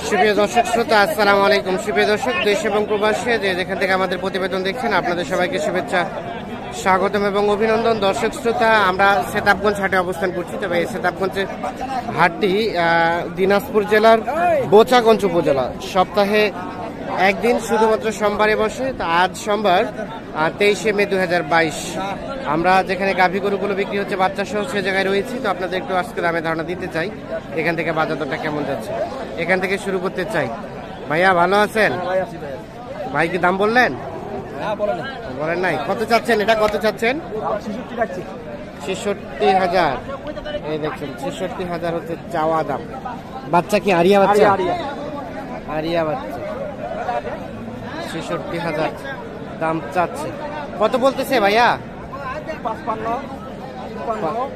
সুপ্রিয় দর্শক শ্রোতা, আসসালামু আলাইকুম। সুপ্রিয় দর্শক, দেশ এবং প্রবাসী যেখান থেকে আমাদের প্রতিবেদন দেখছেন, আপনাদের সবাইকে শুভেচ্ছা, স্বাগতম এবং অভিনন্দন। দর্শক শ্রোতা, আমরা সেতাবগঞ্জ হাটে অবস্থান করছি। তবে এই সেতাবগঞ্জের হাটটি দিনাজপুর জেলার বোচাগঞ্জ উপজেলা। সপ্তাহে একদিন শুধুমাত্র সোমবারে বসে। তা আজ সোমবার 23শে মে 2022। আমরা যেখানে গাভী গরুগুলো বিক্রি হচ্ছে বাচ্চা সহ সে জায়গায় রয়েছি। তো আপনাদের একটু আজকে দামে ধারণা দিতে চাই, এখান থেকে বাজার দরটা কেমন যাচ্ছে এখান থেকে শুরু করতে চাই। ভাইয়া ভালো আছেন? ভাই কি দাম বললেন? বলেন নাই। কত চাচ্ছেন? এটা কত চাচ্ছেন? 66,000। এই দেখছেন 66,000 হচ্ছে চাওয়া দাম। বাচ্চা কি আরিয়া বাচ্চা? আরিয়া বাচ্চা। 66,000 দাম চাচ্ছে। কত বলতেছে ভাইয়া?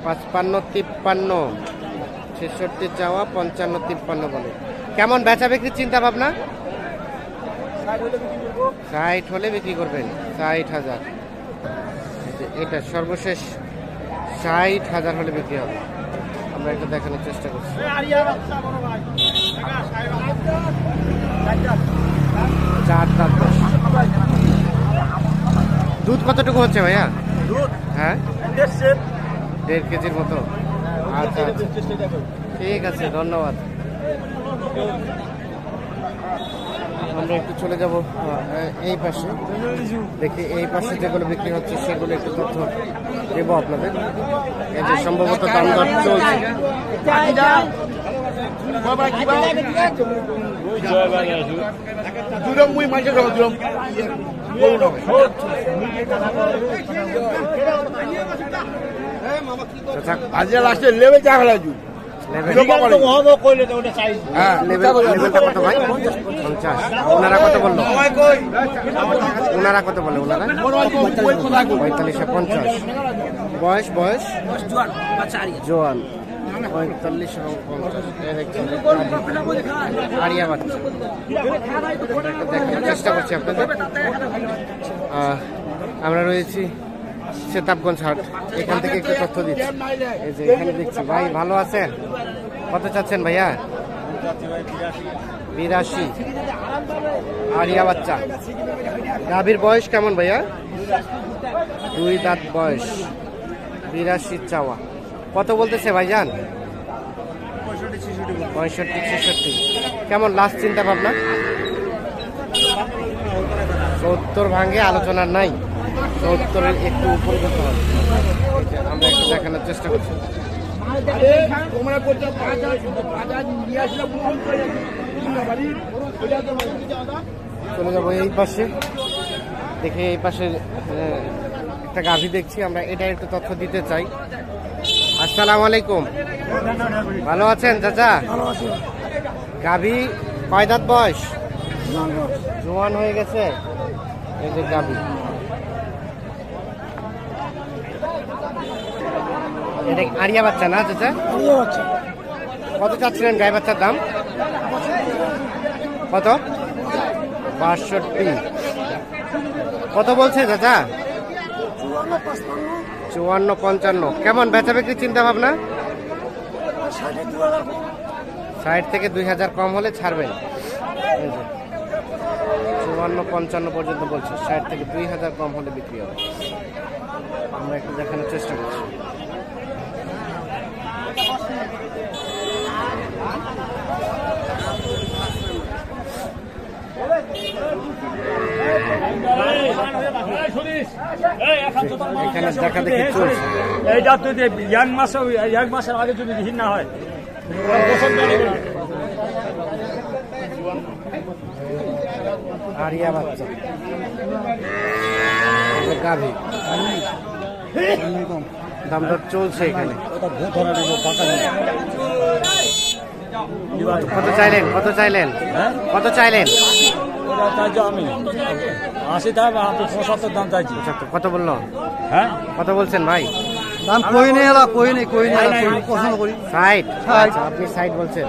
55-53। 66 চাওয়া, 55-53 বলে। কেমন বেচা বিক্রির চিন্তা ভাবনা? 60 হলে বিক্রি করবেন। 60,000 এটা সর্বশেষ। 60,000 হলে বিক্রি হবে। আমরা একটু দেখানোর চেষ্টা করছি। দুধ কতটুকু হচ্ছে ভাইয়া? হ্যাঁ, 1.5 কেজির মতো। আচ্ছা, ঠিক আছে, ধন্যবাদ। আমরা একটু চলে যাব এই পাশে, দেখি এই পাশে যেগুলো বিক্রি হচ্ছে সেগুলো একটু তথ্য দেবো আপনাদের। এই যে সম্ভবত দাম দর চলছে। ওনারা কত বললো? ওনারা কত বলে? ওনারা 45-50। বয়স জোয়ান। 45 এবং 50। আরিয়া বাচ্চা। দেখার চেষ্টা করছি আপনাদের। আমরা রয়েছি সেতাবগঞ্জ হাট, এখান থেকে একটু তথ্য দিচ্ছি। এই যে এখানে দেখছি। ভাই ভালো আছেন? কত চাচ্ছেন ভাইয়া? 82। আরিয়া বাচ্চা। গাভীর বয়স কেমন ভাইয়া? 2 দাঁত বয়স। 82 চাওয়া। কত বলতেছে ভাইজান? 65-66। কেমন লাস্ট চিন্তা ভাবনা? 70 ভাঙে আলোচনার নাই। 70-এর একটু উপরে করতে হবে। আমরা একটু দেখানোর চেষ্টা করছি। চলে যাবো এই পাশে, দেখে এই পাশে একটা গাভী দেখছি আমরা, এটা একটু তথ্য দিতে চাই। আসসালামু আলাইকুম। ভালো আছেন চাচা? গাভী কয় দাঁত বয়স? জোয়ান হয়ে গেছে। এই যে গাভী, এটা আরিয়া বাচ্চা না চাচা? কত চাচ্ছিলেন গাই বাচ্চার দাম? কত? 62। কত বলছে চাচা? 54-55। কেমন বেচা বিক্রির চিন্তা ভাবনা? 60 থেকে 2000 কম হলে ছাড়বেন। 54-55 পর্যন্ত বলছে। 60 থেকে 2000 কম হলে বিক্রি হবে। আমরা একটু দেখানোর চেষ্টা করছি। এখানে দেখা দেখি চলছে। এইটা যদি এক মাসের আগে যদি ভিড় না হয়, আরিয়া বাচ্চা গাভী। দাম দর চলছে এখানে। কত চাইলেন? কত চাইলেন? কত চাইলেন? আমি 80 টাকা 75 দাম চাইছি। কত বললো? হ্যাঁ, কত বলছেন ভাই? দাম কই নেই পছন্দ করি। 60। আপনি 60 বলছেন।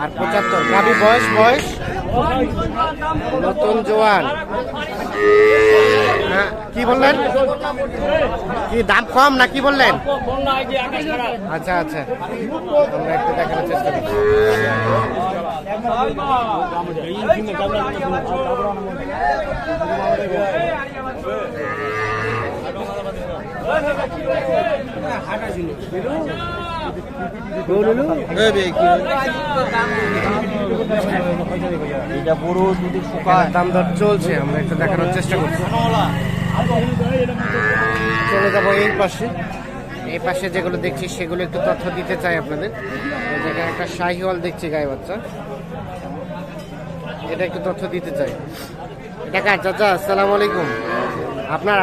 আর 75। গাভী বয়স নতুন জোয়ান। হ্যাঁ, কি বললেন? কি দাম কম না কি বললেন? আচ্ছা, আমরা একটু দেখানোর চেষ্টা করছি। দাম দর চলছে, আমরা একটু দেখানোর চেষ্টা করছি। চলে যাবো এই পাশে যেগুলো দেখছি সেগুলো একটু তথ্য দিতে চাই আপনাদের। এই জায়গায় একটা শাহিওয়াল দেখছি গায়ে বাচ্চা, এটা একটু তথ্য দিতে চাই। টাকা চাচা আসসালামু আলাইকুম। আপনার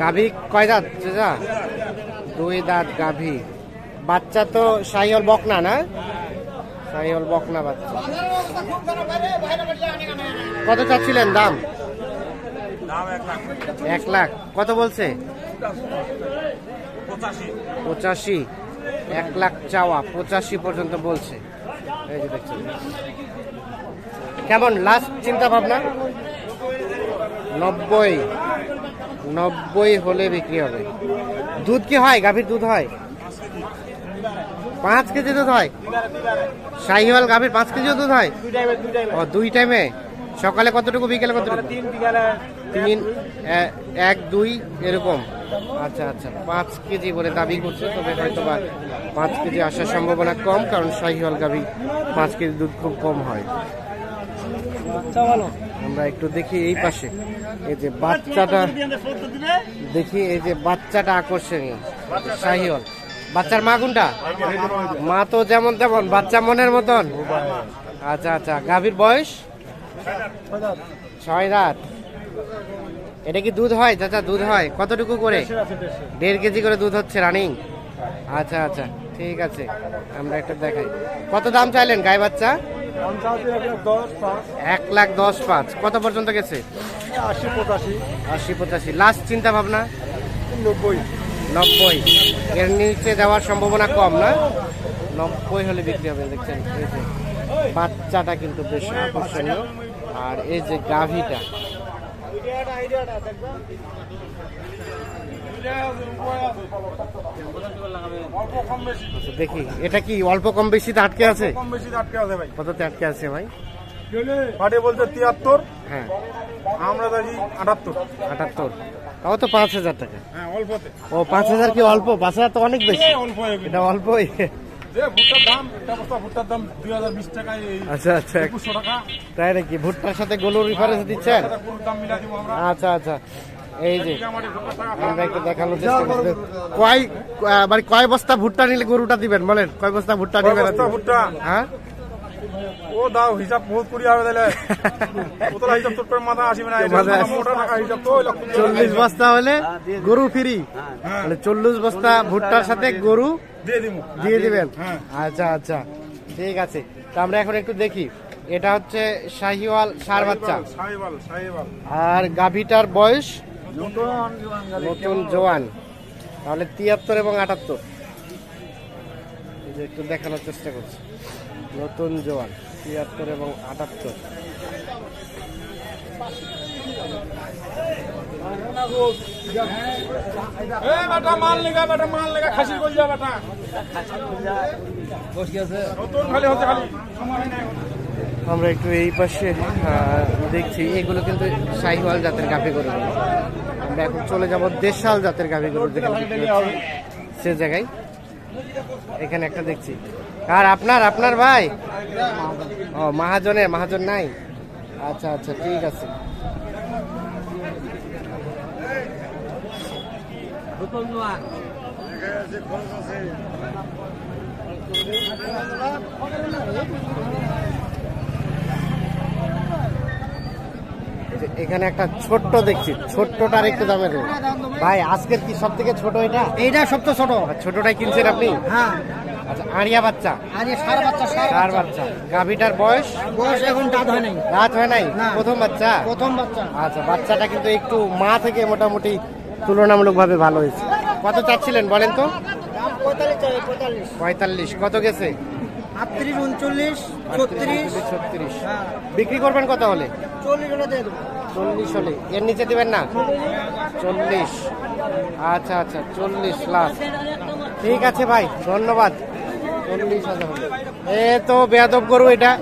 গাভী কয় দাঁত চাচা? 2 দাঁত গাভী। বাচ্চা তো শাহিওয়াল বকনা না? শাহিওয়াল বকনা বাচ্চা। কত চাচ্ছিলেন দাম? 1 লাখ। কত বলছে? 85। 1 লাখ চাওয়া, 85 পর্যন্ত বলছে। এই যে দেখছেন, কেমন লাস্ট চিন্তা ভাবনা? 90 হলে বিক্রি হবে। দুধ কি হয়? গাভীর দুধ হয়? 5 কেজি দুধ হয়? শাহিওয়াল গাভীর 5 কেজি দুধ হয়? ও 2 টাইমে। সকালে কতটুকু, বিকেলে কতটুকু? 3, 1, 2 এরকম। আচ্ছা আচ্ছা, 5 কেজি বলে দাবি করছে, তবে হয়তো বা 5 কেজি আসার সম্ভাবনা কম, কারণ শাহিওয়াল গাভী 5 কেজি দুধ খুব কম হয়। আমরা একটু দেখি এই পাশে, এই যে বাচ্চাটা দেখি, এই যে বাচ্চাটা আকর্ষণীয় শাহিওয়াল। বাচ্চার মা কোনটা? মা তো যেমন তেমন, বাচ্চা মনের মতন। আচ্ছা আচ্ছা, গাভীর বয়স 6 দাঁত। এটা কি দুধ হয় চাচা? দুধ হয় কতটুকু করে? 1.5 কেজি করে দুধ হচ্ছে রানিং। আচ্ছা আচ্ছা, ঠিক আছে, আমরা একটা দেখাই। কত দাম চাইলেন গায়ে বাচ্চা? 1,10,500। কত পর্যন্ত গেছে? 80-85। লাস্ট চিন্তা ভাবনা? 90। এর নিচে যাওয়ার সম্ভাবনা কম না? 90 হলে বিক্রি হবে। দেখছেন এই যে বাচ্চাটা কিন্তু বেশ আকর্ষণীয়, আর এই যে গাভীটা, দেখি এটা কি অল্প কম বেশিতে আটকে আছে? কততে আটকে আছে ভাই? পাটে বলতে 73, হ্যাঁ আমরা দেখি 78। 78, তাও তো 5,000 টাকা। হ্যাঁ অল্পতে। ও 5,000 কি অল্প? 5,000 তো অনেক বেশি। অল্প এটা অল্পই। যে ভুট্টার দাম, একটা বস্তা ভুট্টার দাম 2020 টাকায়। আচ্ছা আচ্ছা, 2100 টাকা। তাই নাকি? ভুট্টার সাথে গরুর রেফারেন্স দিচ্ছেন? গরুর দাম মিলাই দিব আমরা। আচ্ছা আচ্ছা, এই যে আমাদের ভুট্টার টাকা আমরা একটু দেখানোর চেষ্টা করছি। কয় বস্তা ভুট্টা নিলে গরুটা দিবেন বলেন? কয় বস্তা ভুট্টা দিবেন? বস্তা ভুট্টা, হ্যাঁ ও দাও হিসাব বহুত করি হবে তাহলে। ওতলা হিসাব তোর করে মাথা আসবে না। মোটা টাকা হিসাব তো 40 বস্তা হলে গরু ফ্রি। মানে 40 বস্তা ভুট্টার সাথে গরু দিয়ে দিবেন। আচ্ছা আচ্ছা, ঠিক আছে। তো আমরা এখন একটু দেখি, এটা হচ্ছে শাহিওয়াল ষাঁড় বাচ্চা, আর গাভীটার বয়স নতুন জোয়ান, তাহলে 73 এবং 78। একটু দেখানোর চেষ্টা করছি, নতুন জোয়ান 73 এবং 78। আমরা একটু এই পাশে দেখছি, এগুলো কিন্তু শাহিওয়াল জাতের গাভী গরু। আমরা এখন চলে যাব দেশাল জাতের গাভী গরু যেখানে সে জায়গায়। এখানে একটা দেখছি, আর আপনার ভাই? ও মহাজন নাই? আচ্ছা আচ্ছা, ঠিক আছে। এখানে একটা ছোট্ট দেখছি, ছোট্টটার একটু দামের ভাই। আজকের কি সব থেকে ছোট? এইটা সবচেয়ে ছোট। ছোটটাই কিনছেন আপনি? হ্যাঁ। আচ্ছা, আড়িয়া বাচ্চা? ষাঁড় বাচ্চা। গাভীটার বয়স এখন দাঁত হয় নাই। রাত হয় নাই? প্রথম বাচ্চা? প্রথম বাচ্চা। আচ্ছা, বাচ্চাটা কিন্তু একটু মা থেকে মোটামুটি তুলনামূলক ভাবে ভালো হয়েছে। কত চাচ্ছিলেন বলেন তো? 45। কত গেছে? 38, 39, 36, 36। বিক্রি করবেন কত হলে? 40 হলে দিয়ে দেবো। 40 হলে? এর নিচে দিবেন না? 40। আচ্ছা আচ্ছা, 40 লাখ। ঠিক আছে ভাই, ধন্যবাদ। 40,000 এ তো বেয়াদব গরু এটা।